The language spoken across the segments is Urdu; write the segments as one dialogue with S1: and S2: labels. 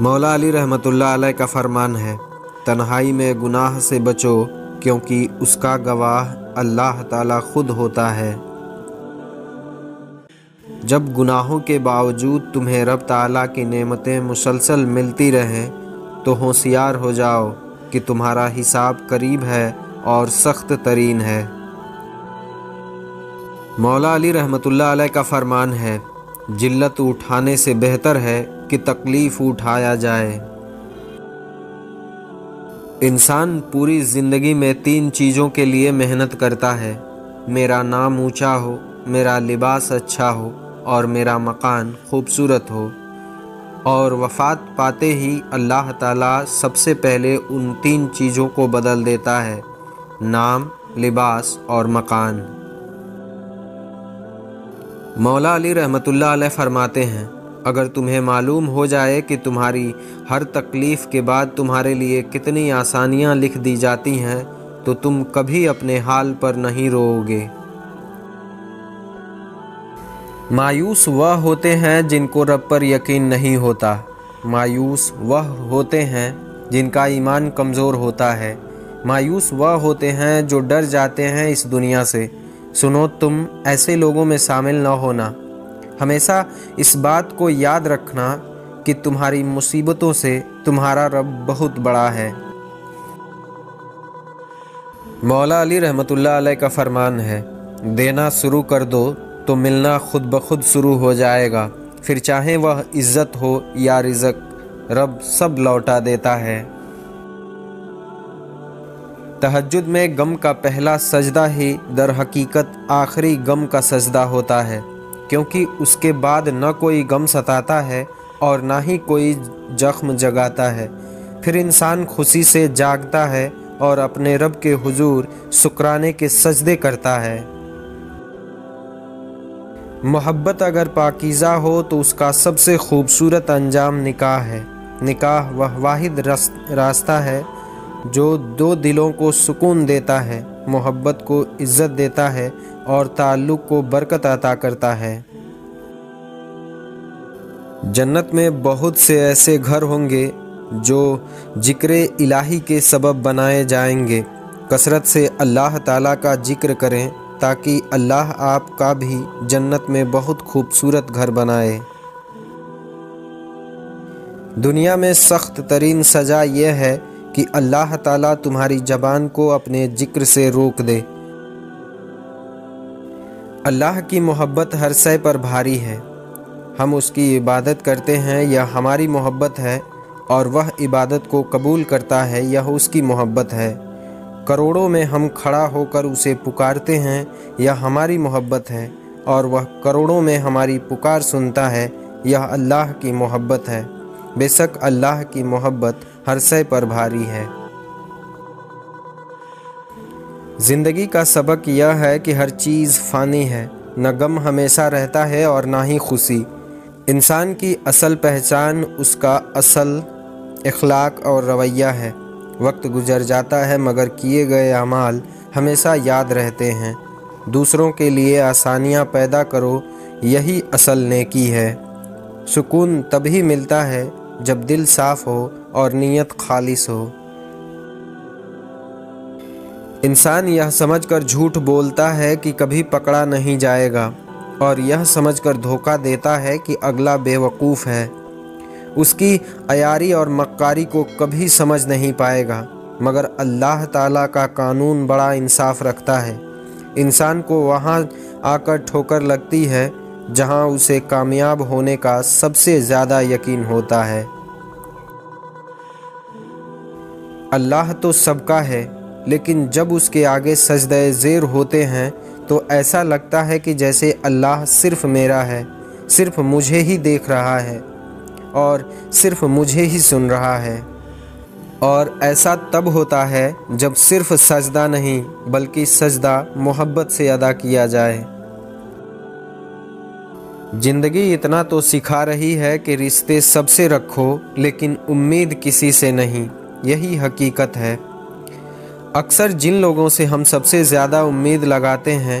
S1: مولا علی رحمتullah علیہ کا فرمان ہے، تنہائی میں گناہ سے بچو کیونکہ اس کا گواہ اللہ تعالیٰ خود ہوتا ہے۔ جب گناہوں کے باوجود تمہیں رب تعالیٰ کی نعمتیں مسلسل ملتی رہیں تو ہوشیار ہو جاؤ کہ تمہارا حساب قریب ہے اور سخت ترین ہے۔ مولا علی رحمتullah علیہ کا فرمان ہے، جلت اٹھانے سے بہتر ہے کہ تکلیف اٹھایا جائے۔ انسان پوری زندگی میں 3 چیزوں کے لیے محنت کرتا ہے، میرا نام اونچا ہو، میرا لباس اچھا ہو اور میرا مکان خوبصورت ہو، اور وفات پاتے ہی اللہ تعالیٰ سب سے پہلے ان 3 چیزوں کو بدل دیتا ہے، نام، لباس اور مکان۔ مولا علی رحمتullah علیہ فرماتے ہیں، اگر تمہیں معلوم ہو جائے کہ تمہاری ہر تکلیف کے بعد تمہارے لیے کتنی آسانیاں لکھ دی جاتی ہیں تو تم کبھی اپنے حال پر نہیں روؤ گے۔ مایوس وہ ہوتے ہیں جن کو رب پر یقین نہیں ہوتا، مایوس وہ ہوتے ہیں جن کا ایمان کمزور ہوتا ہے، مایوس وہ ہوتے ہیں جو ڈر جاتے ہیں اس دنیا سے۔ سنو، تم ایسے لوگوں میں شامل نہ ہونا۔ ہمیشہ اس بات کو یاد رکھنا کہ تمہاری مصیبتوں سے تمہارا رب بہت بڑا ہے۔ مولا علی رحمتullah علیہ کا فرمان ہے، دینا شروع کر دو تو ملنا خود بخود شروع ہو جائے گا، پھر چاہے وہ عزت ہو یا رزق، رب سب لوٹا دیتا ہے۔ تہجد میں غم کا پہلا سجدہ ہی در حقیقت آخری غم کا سجدہ ہوتا ہے، کیونکہ اس کے بعد نہ کوئی غم ستاتا ہے اور نہ ہی کوئی زخم جگاتا ہے۔ پھر انسان خوشی سے جاگتا ہے اور اپنے رب کے حضور شکرانے کے سجدے کرتا ہے۔ محبت اگر پاکیزہ ہو تو اس کا سب سے خوبصورت انجام نکاح ہے۔ نکاح وہ واحد راستہ ہے جو 2 دلوں کو سکون دیتا ہے، محبت کو عزت دیتا ہے اور تعلق کو برکت عطا کرتا ہے۔ جنت میں بہت سے ایسے گھر ہوں گے جو ذکر الہی کے سبب بنائے جائیں گے۔ کثرت سے اللہ تعالیٰ کا ذکر کریں تاکہ اللہ آپ کا بھی جنت میں بہت خوبصورت گھر بنائے۔ دنیا میں سخت ترین سزا یہ ہے کہ اللہ تعالیٰ تمہاری زبان کو اپنے ذکر سے روک دے۔ اللہ کی محبت ہر شے پر بھاری ہے۔ ہم اس کی عبادت کرتے ہیں یا ہماری محبت ہے، اور وہ عبادت کو قبول کرتا ہے یا اس کی محبت ہے۔ کروڑوں میں ہم کھڑا ہو کر اسے پکارتے ہیں یا ہماری محبت ہے، اور وہ کروڑوں میں ہماری پکار سنتا ہے یا اللہ کی محبت ہے۔ بے شک اللہ کی محبت ہر شے پر بھاری ہے۔ زندگی کا سبق یہ ہے کہ ہر چیز فانی ہے، نہ غم ہمیشہ رہتا ہے اور نہ ہی خوشی۔ انسان کی اصل پہچان اس کا اصل اخلاق اور رویہ ہے۔ وقت گزر جاتا ہے مگر کیے گئے اعمال ہمیشہ یاد رہتے ہیں۔ دوسروں کے لیے آسانیاں پیدا کرو، یہی اصل نیکی ہے۔ سکون تبھی ملتا ہے جب دل صاف ہو اور نیت خالص ہو۔ انسان یہ سمجھ کر جھوٹ بولتا ہے کہ کبھی پکڑا نہیں جائے گا، اور یہ سمجھ کر دھوکہ دیتا ہے کہ اگلا بے وقوف ہے۔ اس کی عیاری اور مکاری کو کبھی سمجھ نہیں پائے گا، مگر اللہ تعالیٰ کا قانون بڑا انصاف رکھتا ہے۔ انسان کو وہاں آ کر ٹھوکر لگتی ہے جہاں اسے کامیاب ہونے کا سب سے زیادہ یقین ہوتا ہے۔ اللہ تو سب کا ہے، لیکن جب اس کے آگے سجدہ زیر ہوتے ہیں تو ایسا لگتا ہے کہ جیسے اللہ صرف میرا ہے، صرف مجھے ہی دیکھ رہا ہے اور صرف مجھے ہی سن رہا ہے۔ اور ایسا تب ہوتا ہے جب صرف سجدہ نہیں بلکہ سجدہ محبت سے ادا کیا جائے۔ زندگی اتنا تو سکھا رہی ہے کہ رشتے سب سے رکھو لیکن امید کسی سے نہیں، یہی حقیقت ہے۔ اکثر جن لوگوں سے ہم سب سے زیادہ امید لگاتے ہیں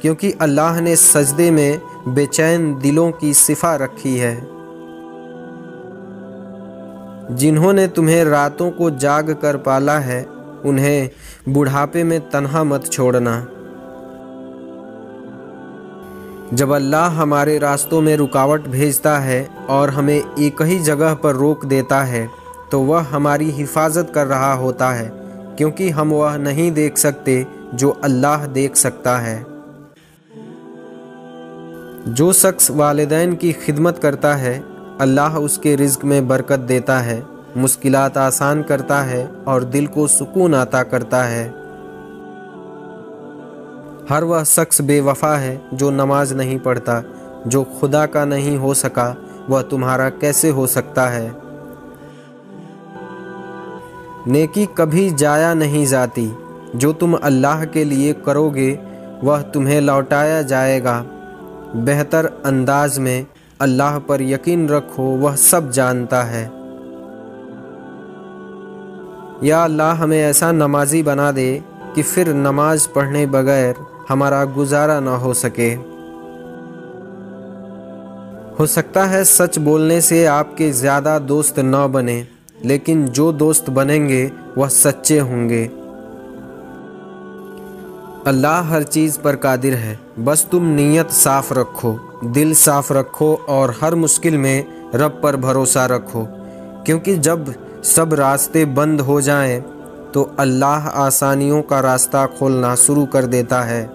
S1: کیونکہ اللہ نے سجدے میں بے چین دلوں کی صفا رکھی ہے۔ جنہوں نے تمہیں راتوں کو جاگ کر پالا ہے، انہیں بڑھاپے میں تنہا مت چھوڑنا۔ جب اللہ ہمارے راستوں میں رکاوٹ بھیجتا ہے اور ہمیں ایک ہی جگہ پر روک دیتا ہے تو وہ ہماری حفاظت کر رہا ہوتا ہے، کیونکہ ہم وہ نہیں دیکھ سکتے جو اللہ دیکھ سکتا ہے۔ جو شخص والدین کی خدمت کرتا ہے، اللہ اس کے رزق میں برکت دیتا ہے، مشکلات آسان کرتا ہے اور دل کو سکون عطا کرتا ہے۔ ہر وہ شخص بے وفا ہے جو نماز نہیں پڑھتا، جو خدا کا نہیں ہو سکا وہ تمہارا کیسے ہو سکتا ہے۔ نیکی کبھی جایا نہیں جاتی، جو تم اللہ کے لیے کرو گے وہ تمہیں لوٹایا جائے گا۔ بہتر انداز میں اللہ پر یقین رکھو، وہ سب جانتا ہے۔ یا اللہ ہمیں ایسا نمازی بنا دے کہ پھر نماز پڑھنے بغیر ہمارا گزارا نہ ہو سکے۔ ہو سکتا ہے سچ بولنے سے آپ کے زیادہ دوست نہ بنیں، لیکن جو دوست بنیں گے وہ سچے ہوں گے۔ اللہ ہر چیز پر قادر ہے، بس تم نیت صاف رکھو، دل صاف رکھو اور ہر مشکل میں رب پر بھروسہ رکھو، کیونکہ جب سب راستے بند ہو جائیں تو اللہ آسانیوں کا راستہ کھولنا شروع کر دیتا ہے۔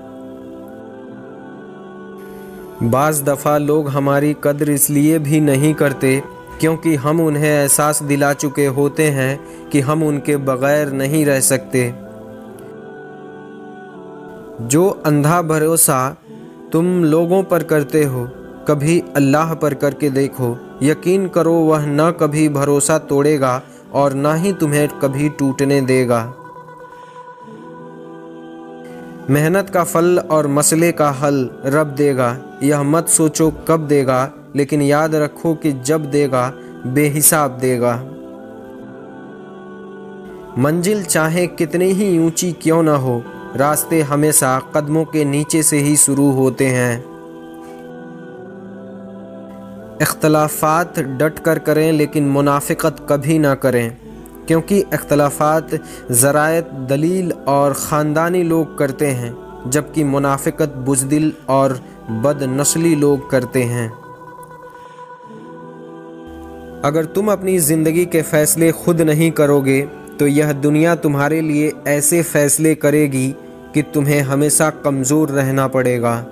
S1: بعض دفعہ لوگ ہماری قدر اس لیے بھی نہیں کرتے کیونکہ ہم انہیں احساس دلا چکے ہوتے ہیں کہ ہم ان کے بغیر نہیں رہ سکتے۔ جو اندھا بھروسہ تم لوگوں پر کرتے ہو، کبھی اللہ پر کر کے دیکھو، یقین کرو وہ نہ کبھی بھروسہ توڑے گا اور نہ ہی تمہیں کبھی ٹوٹنے دے گا۔ محنت کا پھل اور مسئلے کا حل رب دے گا، یہ مت سوچو کب دے گا، لیکن یاد رکھو کہ جب دے گا بے حساب دے گا۔ منزل چاہے کتنی ہی اونچی کیوں نہ ہو، راستے ہمیشہ قدموں کے نیچے سے ہی شروع ہوتے ہیں۔ اختلافات ڈٹ کر کریں لیکن منافقت کبھی نہ کریں، کیونکہ اختلافات ذرائع دلیل اور خاندانی لوگ کرتے ہیں، جبکہ منافقت بزدل اور بد نسلی لوگ کرتے ہیں۔ اگر تم اپنی زندگی کے فیصلے خود نہیں کرو گے تو یہ دنیا تمہارے لیے ایسے فیصلے کرے گی کہ تمہیں ہمیشہ کمزور رہنا پڑے گا۔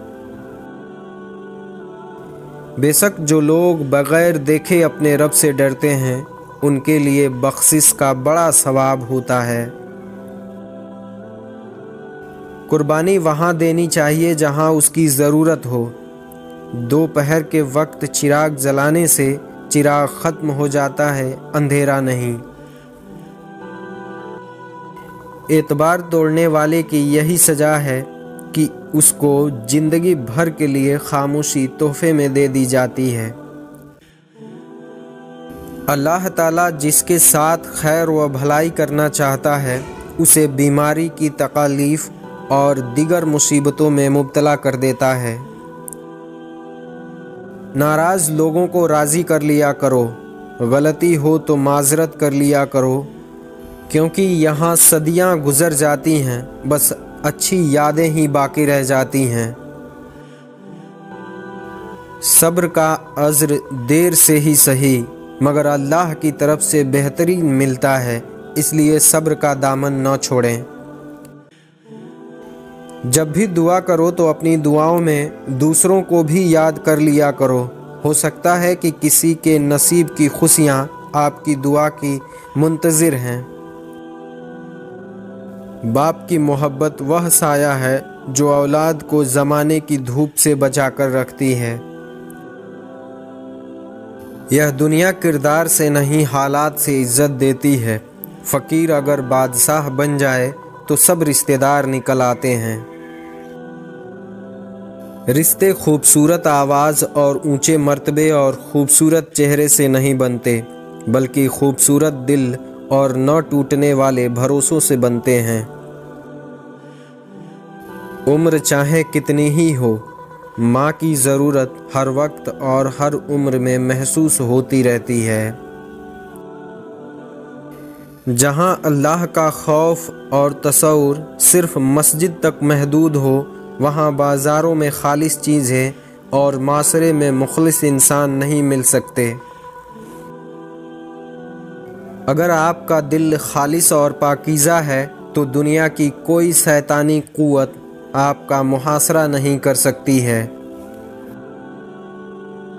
S1: بے شک جو لوگ بغیر دیکھے اپنے رب سے ڈرتے ہیں، ان کے لیے بخشش کا بڑا ثواب ہوتا ہے۔ قربانی وہاں دینی چاہیے جہاں اس کی ضرورت ہو۔ دوپہر کے وقت چراغ جلانے سے چراغ ختم ہو جاتا ہے، اندھیرا نہیں۔ اعتبار توڑنے والے کی یہی سزا ہے کہ اس کو زندگی بھر کے لیے خاموشی تحفے میں دے دی جاتی ہے۔ اللہ تعالیٰ جس کے ساتھ خیر و بھلائی کرنا چاہتا ہے، اسے بیماری کی تکالیف اور دیگر مصیبتوں میں مبتلا کر دیتا ہے۔ ناراض لوگوں کو راضی کر لیا کرو، غلطی ہو تو معذرت کر لیا کرو، کیونکہ یہاں صدیاں گزر جاتی ہیں، بس اچھی یادیں ہی باقی رہ جاتی ہیں۔ صبر کا اجر دیر سے ہی صحیح، مگر اللہ کی طرف سے بہترین ملتا ہے، اس لیے صبر کا دامن نہ چھوڑیں۔ جب بھی دعا کرو تو اپنی دعاؤں میں دوسروں کو بھی یاد کر لیا کرو، ہو سکتا ہے کہ کسی کے نصیب کی خوشیاں آپ کی دعا کی منتظر ہیں۔ باپ کی محبت وہ سایہ ہے جو اولاد کو زمانے کی دھوپ سے بچا کر رکھتی ہے۔ یہ دنیا کردار سے نہیں حالات سے عزت دیتی ہے۔ فقیر اگر بادشاہ بن جائے تو سب رشتہ دار نکل آتے ہیں۔ رشتے خوبصورت آواز اور اونچے مرتبے اور خوبصورت چہرے سے نہیں بنتے، بلکہ خوبصورت دل اور نہ ٹوٹنے والے بھروسوں سے بنتے ہیں۔ عمر چاہے کتنی ہی ہو، ماں کی ضرورت ہر وقت اور ہر عمر میں محسوس ہوتی رہتی ہے۔ جہاں اللہ کا خوف اور تصور صرف مسجد تک محدود ہو، وہاں بازاروں میں خالص چیزیں اور معاشرے میں مخلص انسان نہیں مل سکتے۔ اگر آپ کا دل خالص اور پاکیزہ ہے تو دنیا کی کوئی شیطانی قوت آپ کا محاصرہ نہیں کر سکتی ہے۔